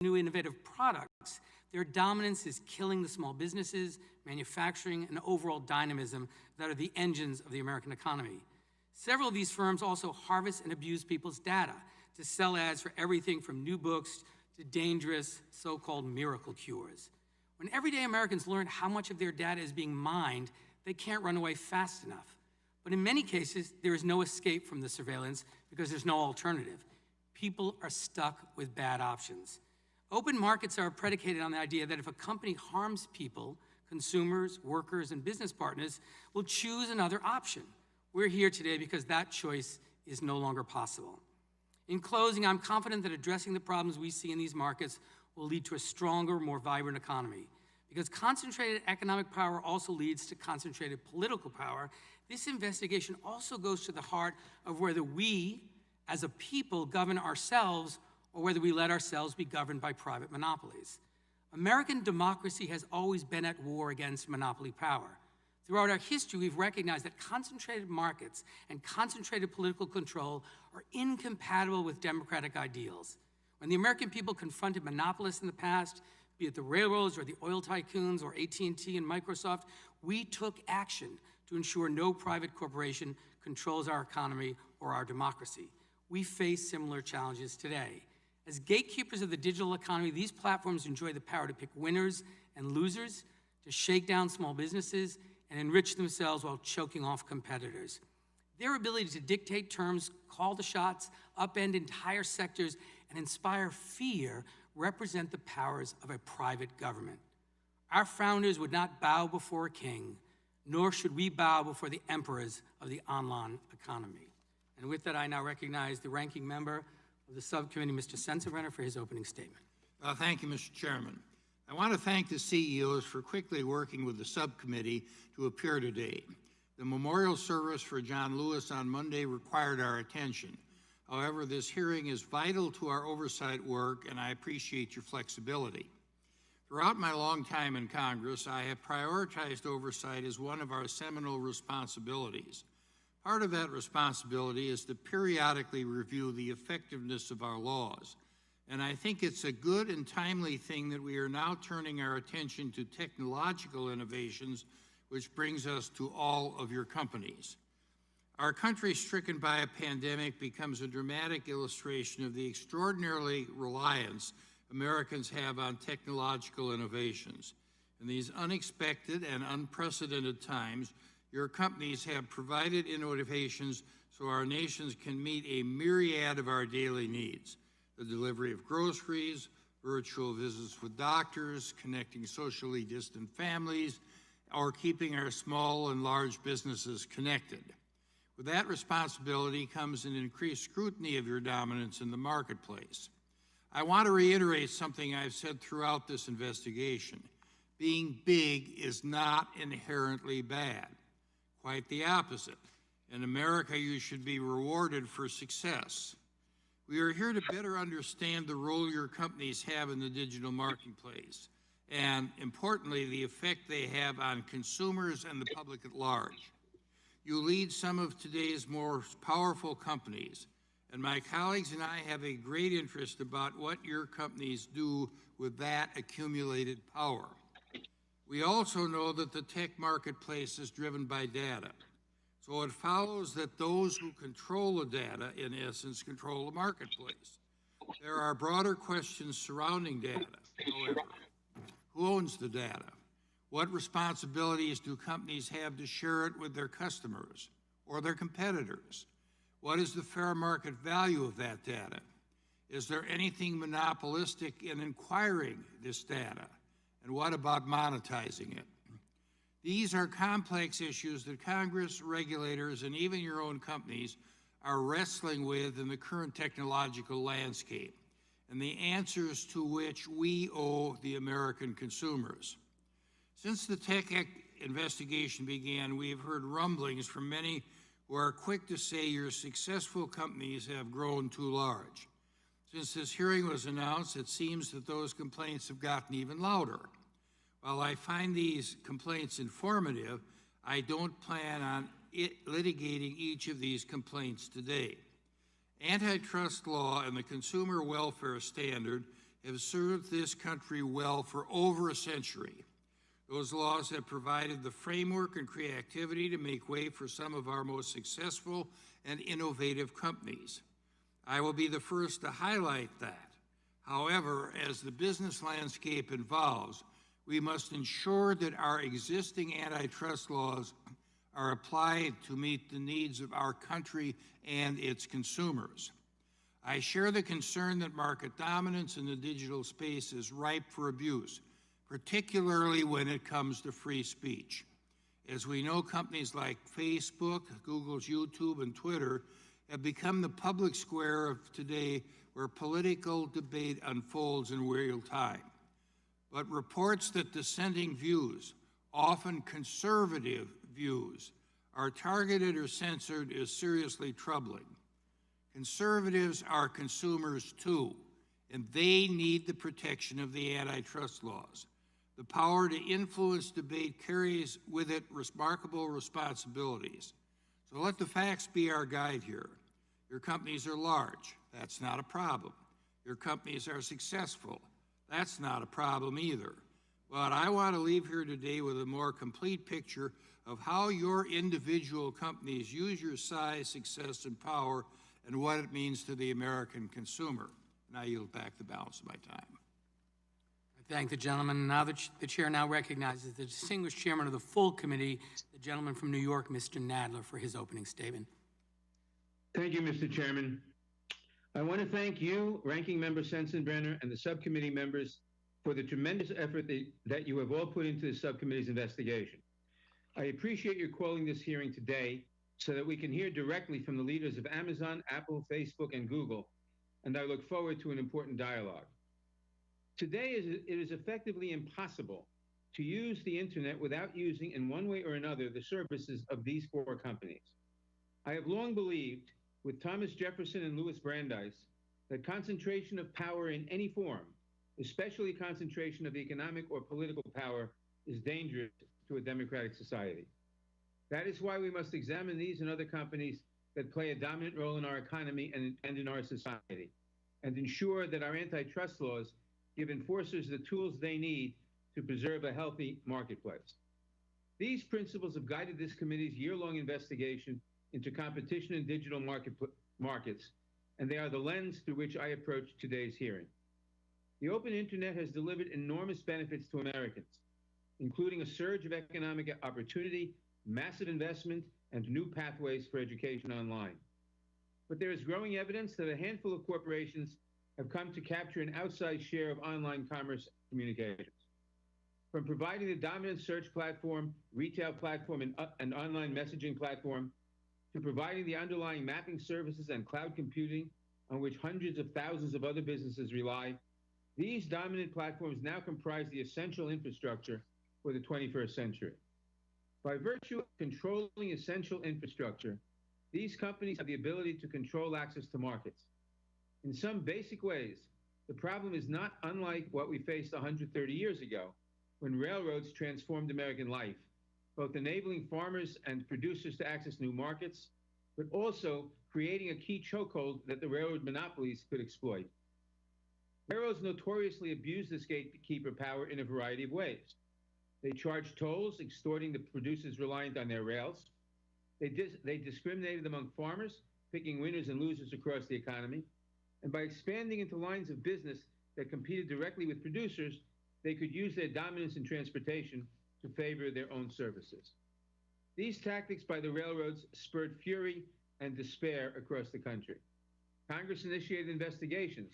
new innovative products, their dominance is killing the small businesses, manufacturing, and overall dynamism that are the engines of the American economy. Several of these firms also harvest and abuse people's data to sell ads for everything from new books to dangerous so-called miracle cures. When everyday Americans learn how much of their data is being mined, they can't run away fast enough. But in many cases, there is no escape from the surveillance because there's no alternative. People are stuck with bad options. Open markets are predicated on the idea that if a company harms people, consumers, workers, and business partners will choose another option. We're here today because that choice is no longer possible. In closing, I'm confident that addressing the problems we see in these markets will lead to a stronger, more vibrant economy. Because concentrated economic power also leads to concentrated political power, this investigation also goes to the heart of whether we, as a people, govern ourselves or whether we let ourselves be governed by private monopolies. American democracy has always been at war against monopoly power. Throughout our history, we've recognized that concentrated markets and concentrated political control are incompatible with democratic ideals. When the American people confronted monopolists in the past, be it the railroads or the oil tycoons or AT&T and Microsoft, we took action to ensure no private corporation controls our economy or our democracy. We face similar challenges today. As gatekeepers of the digital economy, these platforms enjoy the power to pick winners and losers, to shake down small businesses, and enrich themselves while choking off competitors. Their ability to dictate terms, call the shots, upend entire sectors, and inspire fear represent the powers of a private government. Our founders would not bow before a king, nor should we bow before the emperors of the online economy. And with that, I now recognize the ranking member of the subcommittee, Mr. Sensenbrenner, for his opening statement. Thank you, Mr. Chairman. I want to thank the CEOs for quickly working with the subcommittee to appear today. The memorial service for John Lewis on Monday required our attention. However, this hearing is vital to our oversight work, and I appreciate your flexibility. Throughout my long time in Congress, I have prioritized oversight as one of our seminal responsibilities. Part of that responsibility is to periodically review the effectiveness of our laws. And I think it's a good and timely thing that we are now turning our attention to technological innovations, which brings us to all of your companies. Our country stricken by a pandemic becomes a dramatic illustration of the extraordinary reliance Americans have on technological innovations. In these unexpected and unprecedented times, your companies have provided innovations so our nations can meet a myriad of our daily needs. The delivery of groceries, virtual visits with doctors, connecting socially distant families, or keeping our small and large businesses connected. With that responsibility comes an increased scrutiny of your dominance in the marketplace. I want to reiterate something I've said throughout this investigation. Being big is not inherently bad. Quite the opposite. In America, you should be rewarded for success. We are here to better understand the role your companies have in the digital marketplace, and importantly, the effect they have on consumers and the public at large. You lead some of today's most powerful companies, and my colleagues and I have a great interest about what your companies do with that accumulated power. We also know that the tech marketplace is driven by data. So it follows that those who control the data, in essence, control the marketplace. There are broader questions surrounding data, however. Who owns the data? What responsibilities do companies have to share it with their customers or their competitors? What is the fair market value of that data? Is there anything monopolistic in acquiring this data? And what about monetizing it? These are complex issues that Congress, regulators, and even your own companies are wrestling with in the current technological landscape, and the answers to which we owe the American consumers. Since the tech investigation began, we have heard rumblings from many who are quick to say your successful companies have grown too large. Since this hearing was announced, it seems that those complaints have gotten even louder. While I find these complaints informative, I don't plan on litigating each of these complaints today. Antitrust law and the consumer welfare standard have served this country well for over a century. Those laws have provided the framework and creativity to make way for some of our most successful and innovative companies. I will be the first to highlight that. However, as the business landscape evolves, we must ensure that our existing antitrust laws are applied to meet the needs of our country and its consumers. I share the concern that market dominance in the digital space is ripe for abuse, particularly when it comes to free speech. As we know, companies like Facebook, Google's YouTube, and Twitter have become the public square of today where political debate unfolds in real time. But reports that dissenting views, often conservative views, are targeted or censored is seriously troubling. Conservatives are consumers too, and they need the protection of the antitrust laws. The power to influence debate carries with it remarkable responsibilities. So let the facts be our guide here. Your companies are large. That's not a problem. Your companies are successful. That's not a problem either. But I want to leave here today with a more complete picture of how your individual companies use your size, success, and power, and what it means to the American consumer. And I yield back the balance of my time. I thank the gentleman. Now the chair now recognizes the distinguished chairman of the full committee, the gentleman from New York, Mr. Nadler, for his opening statement. Thank you, Mr. Chairman. I want to thank you, Ranking Member Sensenbrenner, and the subcommittee members for the tremendous effort that you have all put into the subcommittee's investigation. I appreciate your calling this hearing today so that we can hear directly from the leaders of Amazon, Apple, Facebook, and Google, and I look forward to an important dialogue. Today, it is effectively impossible to use the internet without using, in one way or another, the services of these four companies. I have long believed, with Thomas Jefferson and Louis Brandeis, that concentration of power in any form, especially concentration of economic or political power, is dangerous to a democratic society. That is why we must examine these and other companies that play a dominant role in our economy and in our society, and ensure that our antitrust laws give enforcers the tools they need to preserve a healthy marketplace. These principles have guided this committee's year-long investigation into competition in digital markets, and they are the lens through which I approach today's hearing. The open internet has delivered enormous benefits to Americans, including a surge of economic opportunity, massive investment, and new pathways for education online. But there is growing evidence that a handful of corporations have come to capture an outsized share of online commerce communications. From providing the dominant search platform, retail platform, and online messaging platform, to providing the underlying mapping services and cloud computing on which hundreds of thousands of other businesses rely, these dominant platforms now comprise the essential infrastructure for the 21st century. By virtue of controlling essential infrastructure, these companies have the ability to control access to markets. In some basic ways, the problem is not unlike what we faced 130 years ago, when railroads transformed American life, both enabling farmers and producers to access new markets, but also creating a key chokehold that the railroad monopolies could exploit. Railroads notoriously abuse this gatekeeper power in a variety of ways. They charge tolls, extorting the producers reliant on their rails. They discriminated among farmers, picking winners and losers across the economy. And by expanding into lines of business that competed directly with producers, they could use their dominance in transportation to favor their own services. These tactics by the railroads spurred fury and despair across the country. Congress initiated investigations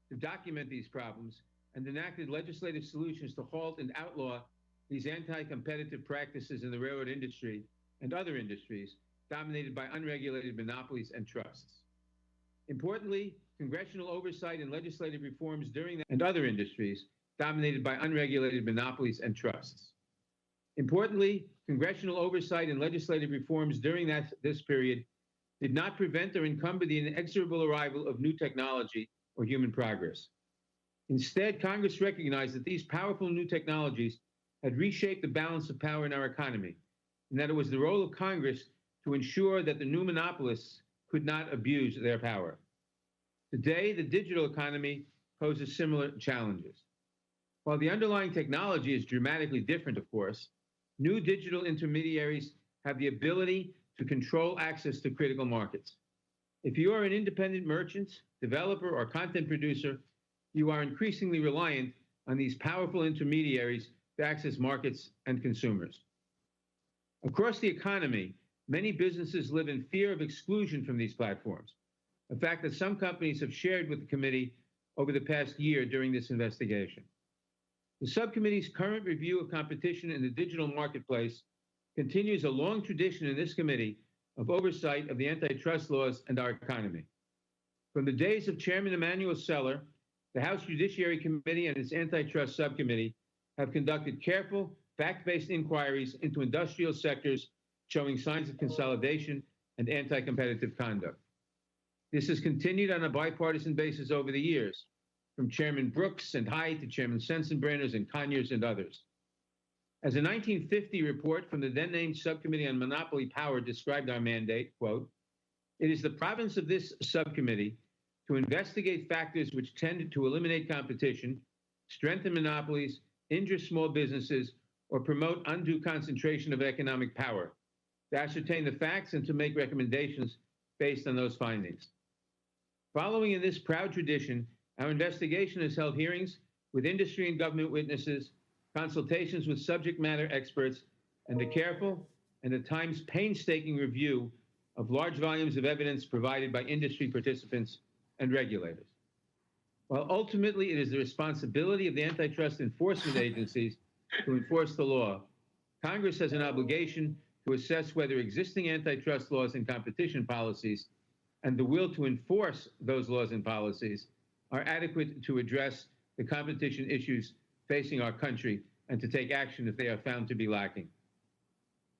to document these problems and enacted legislative solutions to halt and outlaw these anti-competitive practices in the railroad industry and other industries dominated by unregulated monopolies and trusts. Importantly, congressional oversight and legislative reforms during that and other industries dominated by unregulated monopolies and trusts. Importantly, congressional oversight and legislative reforms during this period did not prevent or encumber the inexorable arrival of new technology or human progress. Instead, Congress recognized that these powerful new technologies had reshaped the balance of power in our economy, and that it was the role of Congress to ensure that the new monopolists could not abuse their power. Today, the digital economy poses similar challenges. While the underlying technology is dramatically different, of course, new digital intermediaries have the ability to control access to critical markets. If you are an independent merchant, developer, or content producer, you are increasingly reliant on these powerful intermediaries to access markets and consumers. Across the economy, many businesses live in fear of exclusion from these platforms, a fact that some companies have shared with the committee over the past year during this investigation. The subcommittee's current review of competition in the digital marketplace continues a long tradition in this committee of oversight of the antitrust laws and our economy. From the days of Chairman Emanuel Seller, the House Judiciary Committee and its antitrust subcommittee have conducted careful, fact-based inquiries into industrial sectors showing signs of consolidation and anti-competitive conduct. This has continued on a bipartisan basis over the years, from Chairman Brooks and Hyde to Chairman Sensenbrenner and Conyers and others. As a 1950 report from the then-named Subcommittee on Monopoly Power described our mandate, quote, "It is the province of this subcommittee to investigate factors which tend to eliminate competition, strengthen monopolies, injure small businesses, or promote undue concentration of economic power, to ascertain the facts and to make recommendations based on those findings." Following in this proud tradition, our investigation has held hearings with industry and government witnesses, consultations with subject matter experts, and the careful and at times painstaking review of large volumes of evidence provided by industry participants and regulators. While ultimately it is the responsibility of the antitrust enforcement agencies to enforce the law, Congress has an obligation to assess whether existing antitrust laws and competition policies and the will to enforce those laws and policies are adequate to address the competition issues facing our country and to take action if they are found to be lacking.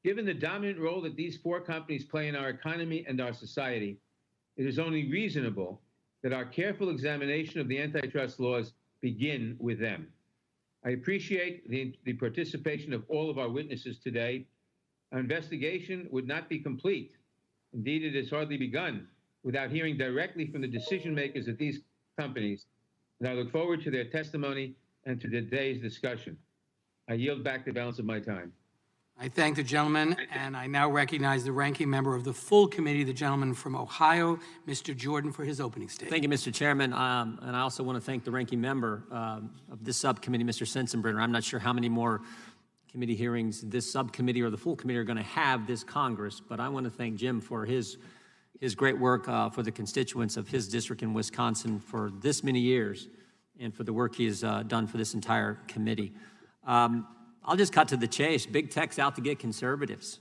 Given the dominant role that these four companies play in our economy and our society, it is only reasonable that our careful examination of the antitrust laws begin with them. I appreciate the participation of all of our witnesses today. Our investigation would not be complete. Indeed, it has hardly begun without hearing directly from the decision makers at these companies, and I look forward to their testimony and to today's discussion. I yield back the balance of my time. I thank the gentleman, and I now recognize the ranking member of the full committee, the gentleman from Ohio, Mr. Jordan, for his opening statement. Thank you, Mr. Chairman, and I also want to thank the ranking member of this subcommittee, Mr. Sensenbrenner. I'm not sure how many more committee hearings this subcommittee or the full committee are going to have this Congress, but I want to thank Jim for his great work for the constituents of his district in Wisconsin for this many years and for the work he has done for this entire committee. I'll just cut to the chase. Big tech's out to get conservatives.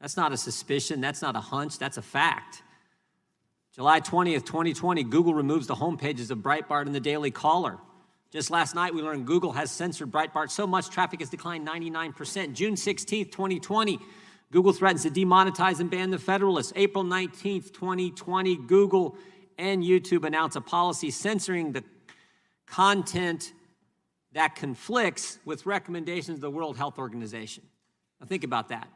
That's not a suspicion. That's not a hunch. That's a fact. July 20th, 2020, Google removes the homepages of Breitbart and the Daily Caller. Just last night, we learned Google has censored Breitbart so much traffic has declined 99%. June 16th, 2020, Google threatens to demonetize and ban the Federalist. April 19th, 2020, Google and YouTube announce a policy censoring the content that conflicts with recommendations of the World Health Organization. Now think about that.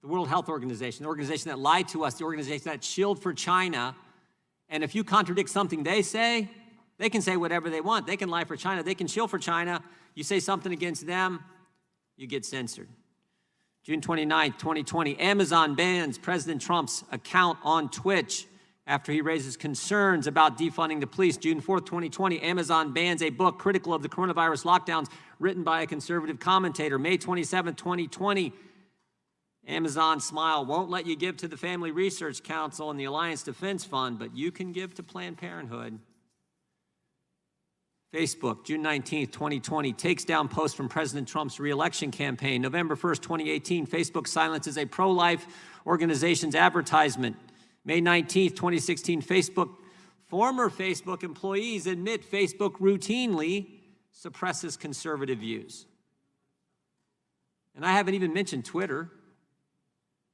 The World Health Organization, the organization that lied to us, the organization that shilled for China, and if you contradict something they say, they can say whatever they want. They can lie for China. They can shill for China. You say something against them, you get censored. June 29th, 2020, Amazon bans President Trump's account on Twitch after he raises concerns about defunding the police. June 4th, 2020, Amazon bans a book critical of the coronavirus lockdowns written by a conservative commentator. May 27th, 2020, Amazon Smile won't let you give to the Family Research Council and the Alliance Defense Fund, but you can give to Planned Parenthood. Facebook, June 19th, 2020, takes down post from President Trump's re-election campaign. November 1st, 2018, Facebook silences a pro-life organization's advertisement. May 19th, 2016, former Facebook employees admit Facebook routinely suppresses conservative views. And I haven't even mentioned Twitter,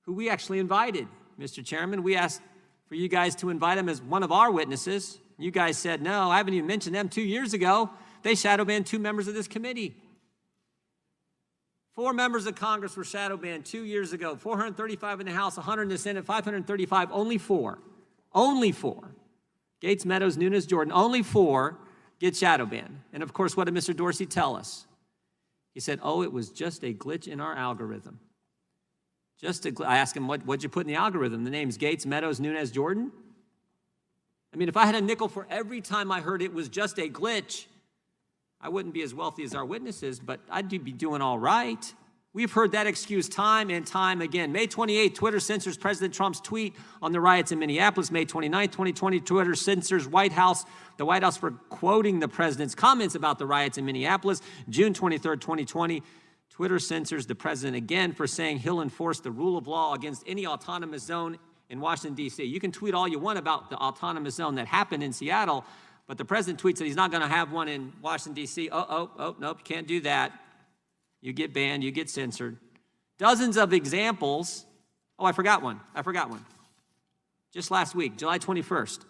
who we actually invited, Mr. Chairman. We asked for you guys to invite them as one of our witnesses. You guys said no. I haven't even mentioned them. 2 years ago, they shadow banned 2 members of this committee. 4 members of Congress were shadow banned 2 years ago, 435 in the House, 100 in the Senate, 535, only 4. Only 4. Gates, Meadows, Nunes, Jordan, only 4 get shadow banned. And of course, what did Mr. Dorsey tell us? He said, oh, it was just a glitch in our algorithm. I asked him, what'd you put in the algorithm? The names Gates, Meadows, Nunes, Jordan? I mean, if I had a nickel for every time I heard it was just a glitch, I wouldn't be as wealthy as our witnesses, but I'd be doing all right. We've heard that excuse time and time again. May 28th, Twitter censors President Trump's tweet on the riots in Minneapolis. May 29th, 2020, Twitter censors the White House for quoting the president's comments about the riots in Minneapolis. June 23rd, 2020, Twitter censors the president again for saying he'll enforce the rule of law against any autonomous zone in Washington, D.C. You can tweet all you want about the autonomous zone that happened in Seattle, but the president tweets that he's not going to have one in Washington, D.C. Nope, you can't do that. You get banned, you get censored. Dozens of examples. Oh, I forgot one. Just last week, July 21st.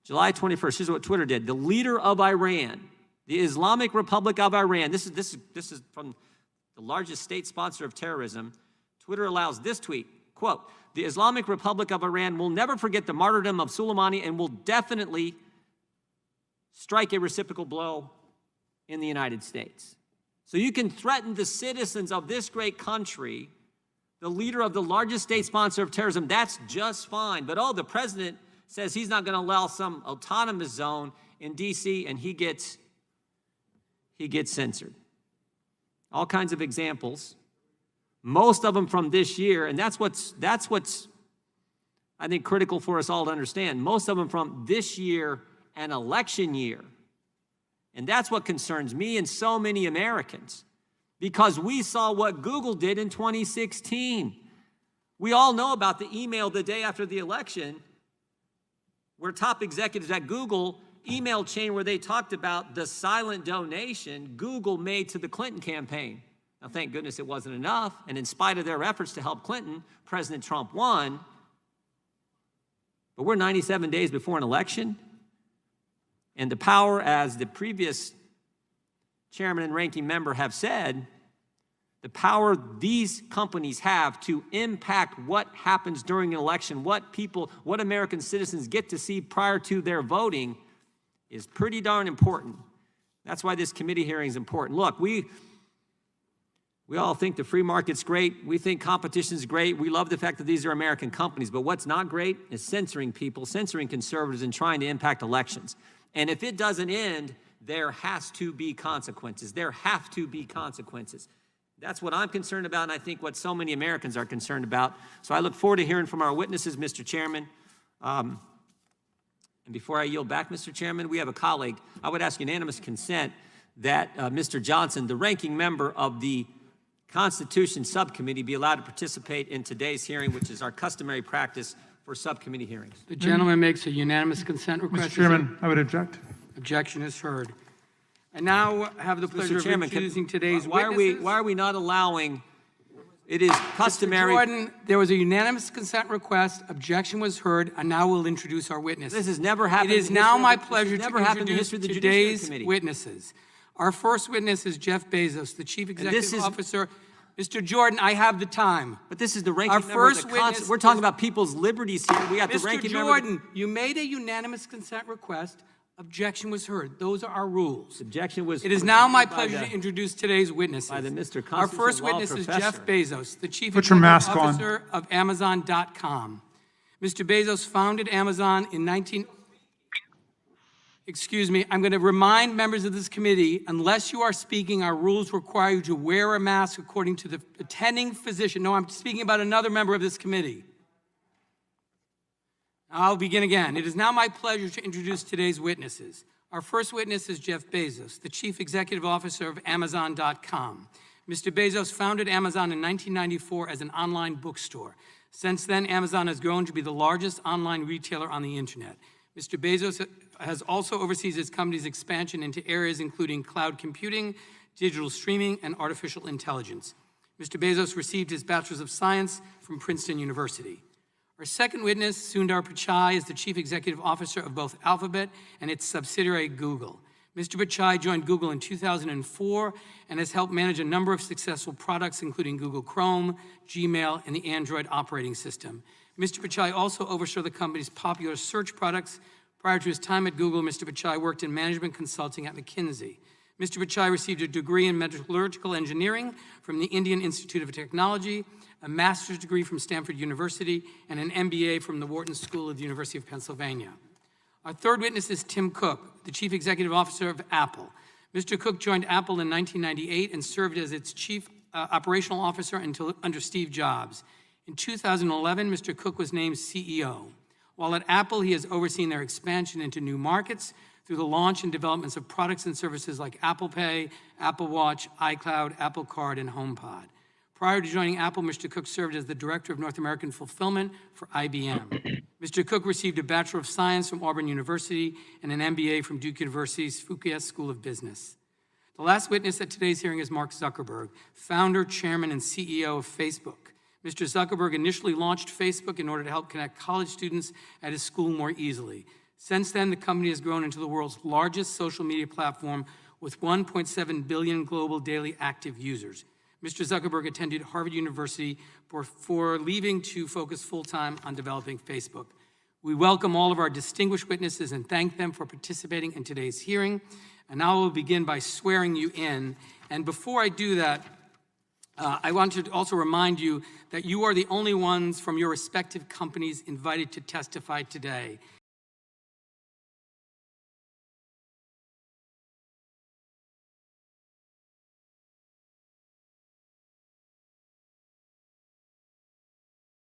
Here's what Twitter did. The leader of Iran, the Islamic Republic of Iran, this is from the largest state sponsor of terrorism. Twitter allows this tweet, quote, the Islamic Republic of Iran will never forget the martyrdom of Soleimani and will definitely strike a reciprocal blow in the United States. So you can threaten the citizens of this great country, the leader of the largest state sponsor of terrorism, that's just fine. But the president says he's not going to allow some autonomous zone in D.C. and he gets censored. All kinds of examples, most of them from this year, and that's what's I think critical for us all to understand. Most of them from this year, an election year. And that's what concerns me and so many Americans, because we saw what Google did in 2016. We all know about the email the day after the election where top executives at Google email chain where they talked about the silent donation Google made to the Clinton campaign. Now, thank goodness it wasn't enough, and in spite of their efforts to help Clinton, President Trump won. But we're 97 days before an election, and the power, as the previous chairman and ranking member have said, the power these companies have to impact what happens during an election, what American citizens get to see prior to their voting is pretty darn important. That's why this committee hearing is important. Look, we all think the free market's great. We think competition's great. We love the fact that these are American companies. But what's not great is censoring people, censoring conservatives, and trying to impact elections. And if it doesn't end, there has to be consequences. There have to be consequences. That's what I'm concerned about, and I think what so many Americans are concerned about. So I look forward to hearing from our witnesses, Mr. Chairman. And before I yield back, Mr. Chairman, we have a colleague. I would ask unanimous consent that Mr. Johnson, the ranking member of the Constitution Subcommittee, be allowed to participate in today's hearing, which is our customary practice for subcommittee hearings. The gentleman makes a unanimous consent request. Mr. Chairman, I would object. Objection is heard. I now have the pleasure Mr. Chairman, of introducing today's why witnesses. are we not allowing? It is customary. Mr. Jordan, there was a unanimous consent request. Objection was heard, and now we'll introduce our witnesses. This has never happened. It is now my pleasure to introduce the today's witnesses. Our first witness is Jeff Bezos, the Chief Executive Officer. Mr. Jordan, I have the time. But this is the ranking member of the Constitution. We're talking about people's liberties here. We got the ranking member. Mr. Jordan, you made a unanimous consent request. Objection was heard. Those are our rules. Objection was. It is now my pleasure to introduce today's witnesses. By the Mr. Our first witness is Jeff Bezos, the Chief Executive Officer of Amazon.com. Mr. Bezos founded Amazon in Excuse me, I'm going to remind members of this committee, unless you are speaking, our rules require you to wear a mask according to the attending physician. No, I'm speaking about another member of this committee. I'll begin again. It is now my pleasure to introduce today's witnesses. Our first witness is Jeff Bezos, the Chief Executive Officer of Amazon.com. Mr. Bezos founded Amazon in 1994 as an online bookstore. Since then, Amazon has grown to be the largest online retailer on the internet. Mr. Bezos has also oversees his company's expansion into areas including cloud computing, digital streaming, and artificial intelligence. Mr. Bezos received his Bachelor's of Science from Princeton University. Our second witness, Sundar Pachai, is the Chief Executive Officer of both Alphabet and its subsidiary Google. Mr. Pachai joined Google in 2004 and has helped manage a number of successful products, including Google Chrome, Gmail, and the Android operating system. Mr. Pachai also oversaw the company's popular search products, Prior to his time at Google, Mr. Pachai worked in management consulting at McKinsey. Mr. Pachai received a degree in metallurgical engineering from the Indian Institute of Technology, a master's degree from Stanford University, and an MBA from the Wharton School of the University of Pennsylvania. Our third witness is Tim Cook, the Chief Executive Officer of Apple. Mr. Cook joined Apple in 1998 and served as its Chief Operational Officer until under Steve Jobs. In 2011, Mr. Cook was named CEO. While at Apple, he has overseen their expansion into new markets through the launch and developments of products and services like Apple Pay, Apple Watch, iCloud, Apple Card, and HomePod. Prior to joining Apple, Mr. Cook served as the Director of North American Fulfillment for IBM. Mr. Cook received a Bachelor of Science from Auburn University and an MBA from Duke University's Fuqua School of Business. The last witness at today's hearing is Mark Zuckerberg, founder, chairman, and CEO of Facebook. Mr. Zuckerberg initially launched Facebook in order to help connect college students at his school more easily. Since then, the company has grown into the world's largest social media platform with 1.7 billion global daily active users. Mr. Zuckerberg attended Harvard University before leaving to focus full-time on developing Facebook. We welcome all of our distinguished witnesses and thank them for participating in today's hearing. And now we'll begin by swearing you in. And before I do that, I want to also remind you that you are the only ones from your respective companies invited to testify today.